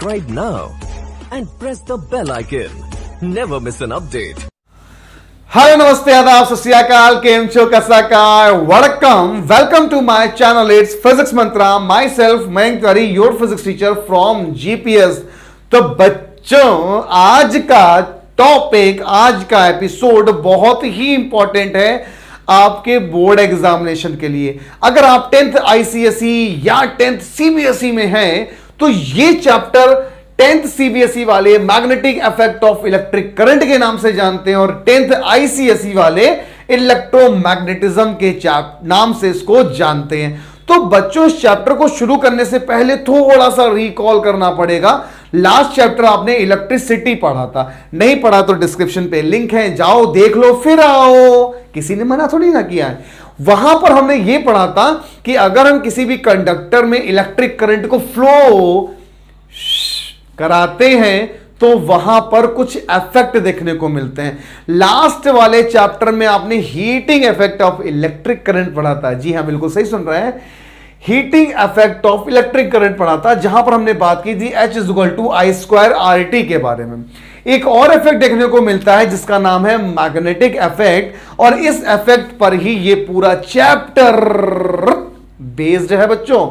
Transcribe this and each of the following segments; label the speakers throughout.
Speaker 1: subscribe now and press the bell icon. Never miss an update.
Speaker 2: Hello नमस्ते आदाब सत श्री अकाल केम छो कैसा का welcome to my channel it's physics mantra myself Mayank Tiwari your physics teacher from GPS. तो बच्चों आज का टॉपिक आज का एपिसोड बहुत ही इंपॉर्टेंट है आपके बोर्ड एग्जामिनेशन के लिए। अगर आप 10th आईसीएसई या 10th सीबीएसई में हैं तो ये चैप्टर 10th सीबीएसई वाले magnetic effect of electric current के नाम से जानते हैं और 10th आईसीएसई वाले इलेक्ट्रोमैग्नेटिज्म के नाम से इसको जानते हैं। तो बच्चों इस चैप्टर को शुरू करने से पहले थोड़ा सा रिकॉल करना पड़ेगा। लास्ट चैप्टर आपने इलेक्ट्रिसिटी पढ़ा था, नहीं पढ़ा तो डिस्क्रिप्शन पे लिंक है, जाओ देख लो फिर आओ, किसी ने मना थोड़ी ना किया है। वहां पर हमने ये पढ़ा था कि अगर हम किसी भी कंडक्टर में इलेक्ट्रिक करंट को फ्लो कराते हैं तो वहां पर कुछ इफेक्ट देखने को मिलते हैं। लास्ट वाले चैप्टर में आपने heating effect of electric current पढ़ा था। जी हां, बिल्कुल सही सुन रहे हैं, heating effect of electric current पढ़ा था, जहां पर हमने बात की थी H = I² के बारे में। एक और इफेक्ट देखने को मिलता है जिसका नाम है मैग्नेटिक इफेक्ट, और इस इफेक्ट पर ही ये पूरा चैप्टर बेस्ड है बच्चों।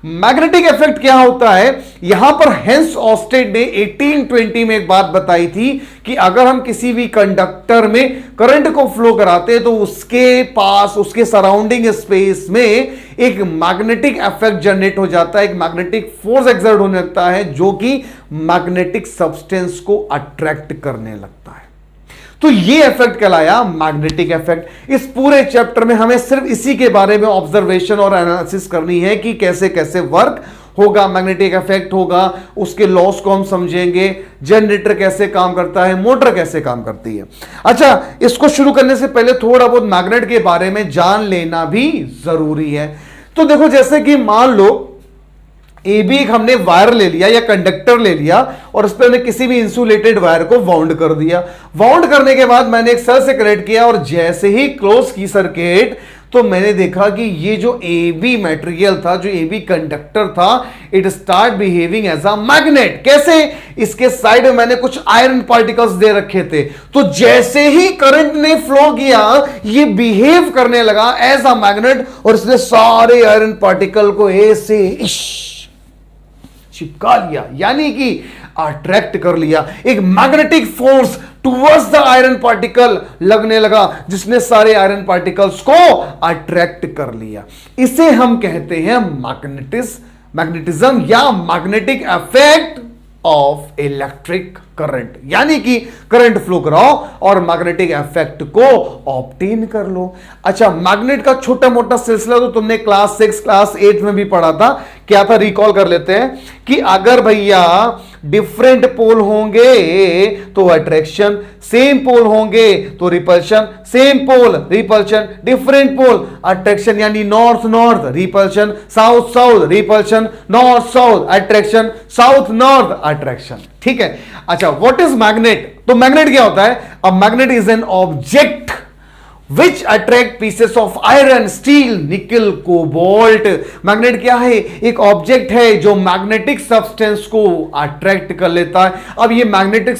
Speaker 2: मैग्नेटिक इफेक्ट क्या होता है, यहां पर हेंस ऑस्टेड ने 1820 में एक बात बताई थी कि अगर हम किसी भी कंडक्टर में करंट को फ्लो कराते हैं तो उसके पास उसके सराउंडिंग स्पेस में एक मैग्नेटिक इफेक्ट जनरेट हो जाता है, एक मैग्नेटिक फोर्स एक्सर्ट होने लगता है जो कि मैग्नेटिक सब्सटेंस को अट्रैक्ट करने लगता है। तो ये इफेक्ट कहलाया मैग्नेटिक इफेक्ट। इस पूरे चैप्टर में हमें सिर्फ इसी के बारे में ऑब्जर्वेशन और एनालिसिस करनी है कि कैसे कैसे वर्क होगा, मैग्नेटिक इफेक्ट होगा, उसके लॉस को हम समझेंगे, जनरेटर कैसे काम करता है, मोटर कैसे काम करती है। अच्छा, इसको शुरू करने से पहले थोड़ा बहुत मैग्नेट के बारे में जान लेना भी जरूरी है। तो देखो, जैसे कि मान लो AB एक हमने वायर ले लिया या कंडक्टर ले लिया और उस पर हमने किसी भी इंसुलेटेड वायर को वाउंड कर दिया। वाउंड करने के बाद मैंने एक सेल से कनेक्ट किया और जैसे ही क्लोज की सर्किट तो मैंने देखा कि ये जो AB मटेरियल था, जो AB कंडक्टर था, it start behaving as a magnet. कैसे? इसके साइड में मैंने कुछ आयरन पार्टिकल्स दे रखे थे, तो जैसे ही करंट ने फ्लो किया ये बिहेव करने लगा एज अ मैग्नेट और इसने सारे आयरन पार्टिकल को ऐसे चिपका लिया, यानी कि अट्रैक्ट कर लिया। एक magnetic force towards the iron particle लगने लगा जिसने सारे आयरन पार्टिकल्स को अट्रैक्ट कर लिया। इसे हम कहते हैं मैग्नेटिज्म या magnetic effect of electric current, यानी कि करंट फ्लो कराओ और मैग्नेटिक इफेक्ट को ऑब्टेन कर लो। अच्छा, मैग्नेट का छोटा मोटा सिलसिला तो तुमने क्लास 6 क्लास 8 में भी पढ़ा था। क्या था, रिकॉल कर लेते हैं कि अगर भैया डिफरेंट पोल होंगे तो अट्रैक्शन, सेम पोल होंगे तो repulsion, same pole repulsion, different pole attraction, यानी north north repulsion, south south repulsion, north south attraction, south north attraction. ठीक है। अच्छा, व्हाट इज मैग्नेट? तो मैग्नेट क्या होता है? A magnet is an object which attract pieces of iron, steel, nickel, cobalt. Magnet क्या है? एक ऑब्जेक्ट है जो मैग्नेटिक सब्सटेंस को अट्रैक्ट कर लेता है। अब ये मैग्नेटिक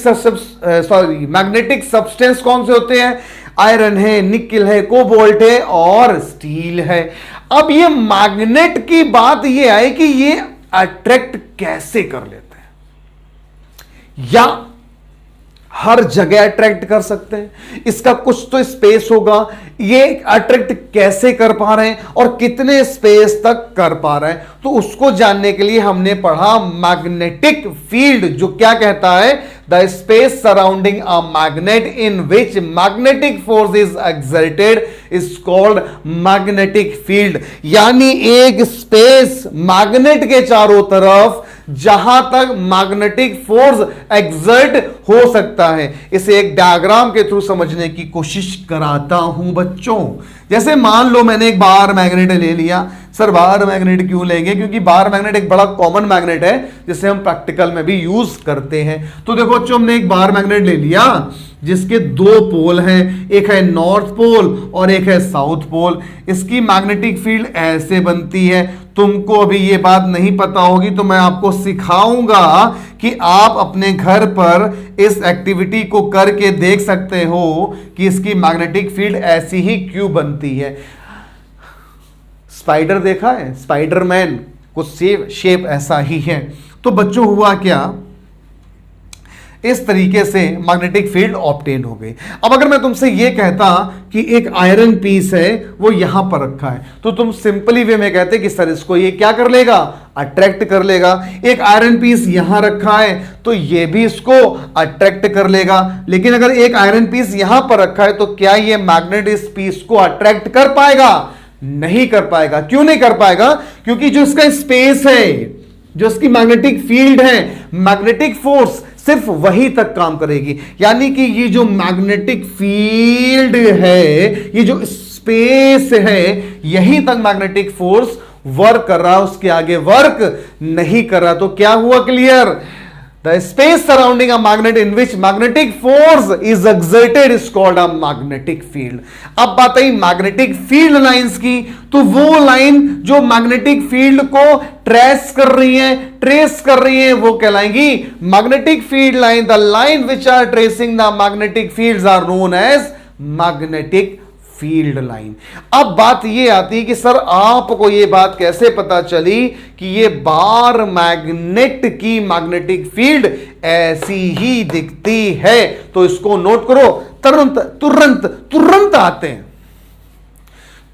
Speaker 2: सब्सटेंस कौन से होते हैं? आयरन है, निकल है, कोबाल्ट है और स्टील है। अब ये मैग्नेट की बात ये है कि ये अट्रैक्ट कैसे कर लेते हैं, या हर जगह अट्रैक्ट कर सकते हैं, इसका कुछ तो स्पेस होगा। ये अट्रैक्ट कैसे कर पा रहे हैं और कितने स्पेस तक कर पा रहे हैं, तो उसको जानने के लिए हमने पढ़ा मैग्नेटिक फील्ड, जो क्या कहता है, the space surrounding a magnet in which magnetic force is exerted is called magnetic field. यानी एक स्पेस मैग्नेट के चारों तरफ जहां तक मैग्नेटिक फोर्स एक्सर्ट हो सकता है। इसे एक डायग्राम के थ्रू समझने की कोशिश कराता हूं बच्चों। जैसे मान लो मैंने एक बार मैग्नेट ले लिया, सर बार मैग्नेट क्यों लेंगे? क्योंकि बार मैग्नेट एक बड़ा कॉमन मैग्नेट है जिसे हम प्रैक्टिकल में भी यूज करते हैं। तो देखो बच्चों, हमने एक बार मैग्नेट ले लिया जिसके दो पोल हैं, एक है नॉर्थ पोल और एक है साउथ पोल। इसकी मैग्नेटिक फील्ड ऐसे बनती है। तुमको अभी ये बात नहीं पता होगी तो मैं आपको सिखाऊंगा कि आप अपने घर पर इस एक्टिविटी को करके देख सकते हो कि इसकी मैग्नेटिक फील्ड ऐसी ही क्यों बनती है। स्पाइडर देखा है? स्पाइडरमैन कुछ शेप ऐसा ही है। तो बच्चों हुआ क्या, इस तरीके से मैग्नेटिक फील्ड ऑब्टेन हो गई। अब अगर मैं तुमसे यह कहता कि एक आयरन पीस है वो यहां पर रखा है, तो तुम सिंपली वे में कहते कि सर इसको ये क्या कर लेगा? अट्रैक्ट कर लेगा। एक आयरन पीस यहां रखा है तो ये भी इसको अट्रैक्ट कर लेगा। लेकिन अगर एक आयरन पीस यहां पर रखा है तो क्या ये मैग्नेट इस पीस को अट्रैक्ट कर पाएगा? नहीं कर पाएगा। क्यों नहीं कर पाएगा? क्योंकि जो इसका स्पेस है, जो इसकी मैग्नेटिक फील्ड है, मैग्नेटिक फोर्स सिर्फ वही तक काम करेगी। यानी कि ये जो मैग्नेटिक फील्ड है, ये जो स्पेस है, यहीं तक मैग्नेटिक फोर्स वर्क कर रहा है, उसके आगे वर्क नहीं कर रहा। तो क्या हुआ clear? The space surrounding a magnet in which magnetic force is exerted is called a magnetic field. अब बात आई मैग्नेटिक फील्ड लाइंस की, तो वो लाइन जो मैग्नेटिक फील्ड को ट्रेस कर रही है वो कहलाएंगी magnetic field line. The line which are tracing the magnetic fields are known as magnetic field line. अब बात ये आती है कि सर आपको ये बात कैसे पता चली कि ये बार मैग्नेट की मैग्नेटिक फील्ड ऐसी ही दिखती है? तो इसको नोट करो, तुरंत तुरंत तुरंत आते हैं।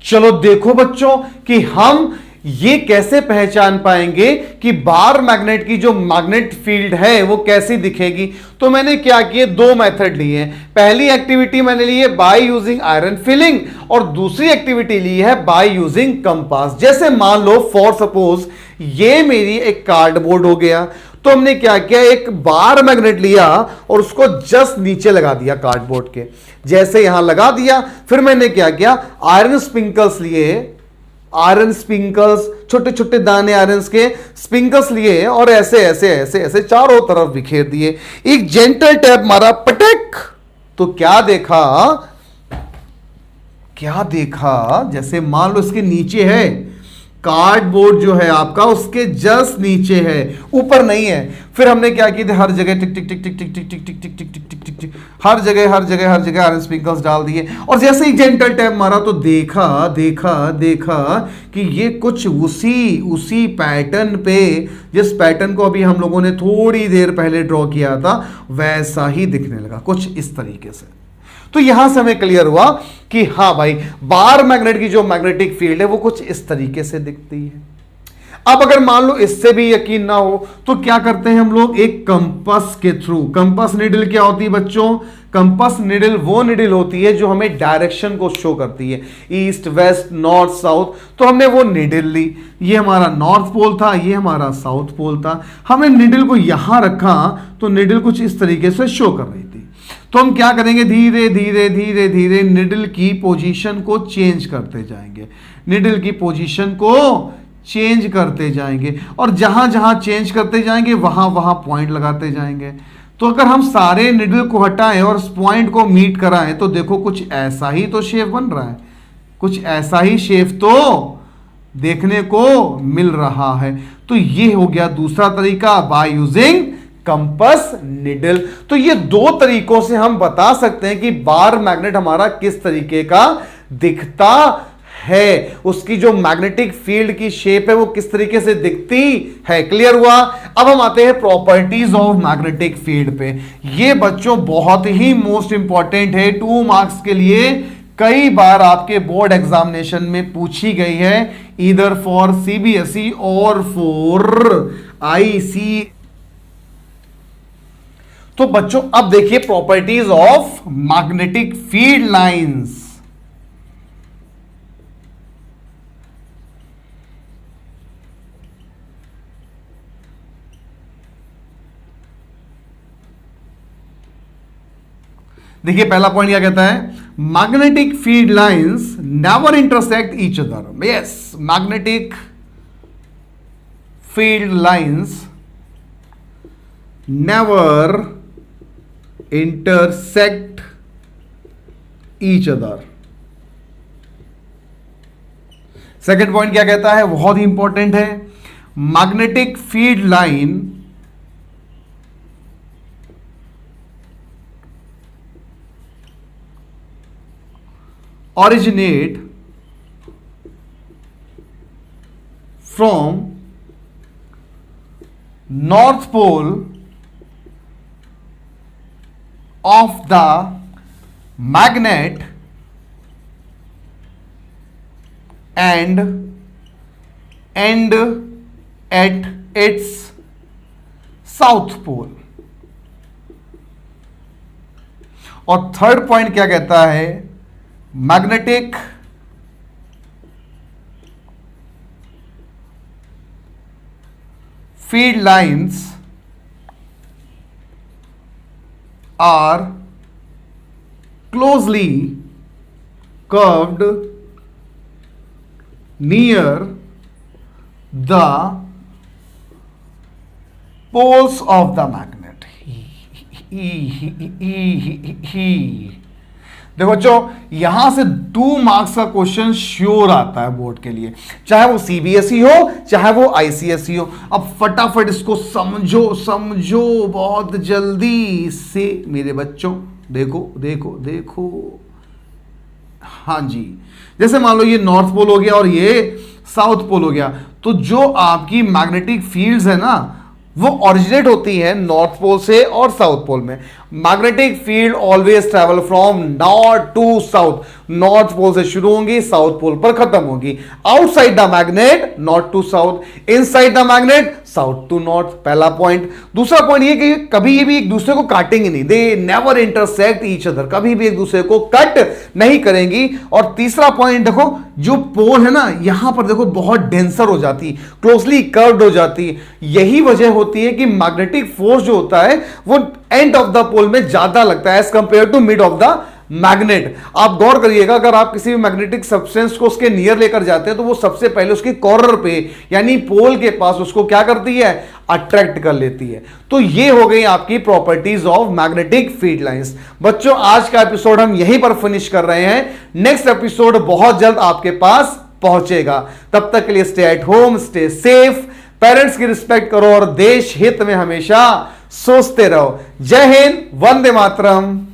Speaker 2: चलो देखो बच्चों कि हम ये कैसे पहचान पाएंगे कि बार मैग्नेट की जो मैग्नेट फील्ड है वो कैसी दिखेगी। तो मैंने क्या किए, दो मेथड लिए हैं। पहली एक्टिविटी मैंने ली है बाय यूजिंग आयरन फिलिंग और दूसरी एक्टिविटी ली है बाय यूजिंग कंपास। जैसे मान लो फॉर सपोज ये मेरी एक कार्डबोर्ड हो गया, तो हमने क्या किया, एक बार मैग्नेट लिया और उसको जस्ट नीचे लगा दिया कार्डबोर्ड के। जैसे यहां लगा दिया, फिर मैंने क्या किया, आयरन स्प्रिंकल्स लिए, आयरन स्प्रिंकल्स, छोटे छोटे दाने आयरन के स्प्रिंकल्स लिए और ऐसे ऐसे ऐसे ऐसे चारों तरफ बिखेर दिए। एक जेंटल टैप मारा, पटक, तो क्या देखा, जैसे मान लो इसके नीचे है कार्डबोर्ड, जो है आपका उसके जस्ट नीचे है, ऊपर नहीं है। फिर हमने क्या किया, हर जगह टिक टिक टिक टिक टिक टिक टिक टिक टिक टिक टिक टिक टिक, हर जगह आयरन स्प्रिंकल्स डाल दिए। और जैसे ही जेंटल टैप मारा तो देखा कि ये कुछ उसी पैटर्न पे, जिस पैटर्न को अभी हम लोगों ने थोड़ी देर पहले ड्रॉ किया था, वैसा ही दिखने लगा, कुछ इस तरीके से। तो यहां से हमें क्लियर हुआ कि हां भाई, बार मैग्नेट की जो मैग्नेटिक फील्ड है वो कुछ इस तरीके से दिखती है। अब अगर मान लो इससे भी यकीन ना हो तो क्या करते हैं हम लोग, एक कंपास के थ्रू। कंपास निडल क्या होती है बच्चों? कंपास निडल वो निडल होती है जो हमें डायरेक्शन को शो करती है, ईस्ट वेस्ट नॉर्थ साउथ। तो हमने वो निडल ली, ये हमारा नॉर्थ पोल था, ये हमारा साउथ पोल था। हमने निडल को यहां रखा तो निडल कुछ इस तरीके से शो कर रही थी। तो हम क्या करेंगे, धीरे धीरे निडल की पोजीशन को चेंज करते जाएंगे, निडल की पोजीशन को चेंज करते जाएंगे, और जहां जहां चेंज करते जाएंगे वहां वहां पॉइंट लगाते जाएंगे। तो अगर हम सारे निडल को हटाएं और उस पॉइंट को मीट कराएं तो देखो कुछ ऐसा ही तो शेप बन रहा है, कुछ ऐसा ही शेप तो देखने को मिल रहा है। तो ये हो गया दूसरा तरीका, बाय यूजिंग कंपास निडल। तो ये दो तरीकों से हम बता सकते हैं कि बार मैग्नेट हमारा किस तरीके का दिखता है, उसकी जो मैग्नेटिक फील्ड की शेप है वो किस तरीके से दिखती है। क्लियर हुआ? अब हम आते हैं प्रॉपर्टीज ऑफ मैग्नेटिक फील्ड पे। ये बच्चों बहुत ही मोस्ट इंपॉर्टेंट है, 2 मार्क्स के लिए कई बार आपके बोर्ड एग्जामिनेशन में पूछी गई है, ईदर फॉर सीबीएसई और फॉर आईसी। तो बच्चों अब देखिए properties of magnetic field lines. देखिए पहला पॉइंट क्या कहता है, magnetic field lines never intersect each other. Yes, magnetic field lines never intersect each other. Second point क्या कहता है, बहुत ही इंपॉर्टेंट है, magnetic field line originate from north pole of the magnet and end at its south pole. और third point क्या कहता है, magnetic field lines are closely curved near the poles of the magnet. देखो बच्चों, यहां से 2 marks का question sure आता है बोर्ड के लिए, चाहे वो सीबीएसई हो चाहे वो आईसीएसई हो. अब फटाफट इसको समझो बहुत जल्दी से मेरे बच्चों. देखो. हाँ जी, जैसे मान लो ये नॉर्थ पोल हो गया और ये साउथ पोल हो गया, तो जो आपकी मैग्नेटिक फील्ड्स है ना, वो ओरिजिनेट होती है नॉर्थ पोल से और साउथ पोल में. Magnetic field always travel from north to south. North pole से शुरू होंगी, साउथ पोल पर खत्म होगी. Outside the magnet north to south, inside the magnet south to north. पहला पॉइंट. दूसरा पॉइंट ये कि कभी ये भी एक दूसरे को काटेंगे नहीं, they never intersect each other, कभी भी एक दूसरे को कट नहीं करेंगी. और तीसरा पॉइंट देखो, जो पोल है ना यहां पर देखो बहुत डेंसर हो जाती, क्लोजली कर्व्ड हो जाती. यही वजह होती है कि मैग्नेटिक फोर्स जो होता है वो एंड ऑफ द पोल में ज्यादा लगता है as compare to mid of the magnet. आप गौर करिएगा, अगर आप किसी भी मैग्नेटिक सब्सटेंस को उसके नियर लेकर जाते हैं तो वो सबसे पहले उसके कॉर्नर पे यानी पोल के पास उसको क्या करती है, अट्रैक्ट कर लेती है. तो ये हो गई आपकी properties of magnetic field lines. बच्चों, आज का एपिसोड हम यहीं पर फिनिश कर रहे हैं. नेक्स्ट एपिसोड बहुत जल्द आपके पास पहुंचेगा. तब तक के लिए stay at home, stay safe, parents की रिस्पेक्ट करो और देश हित में हमेशा सोचते रहो. जय हिंद, वंदे मातरम.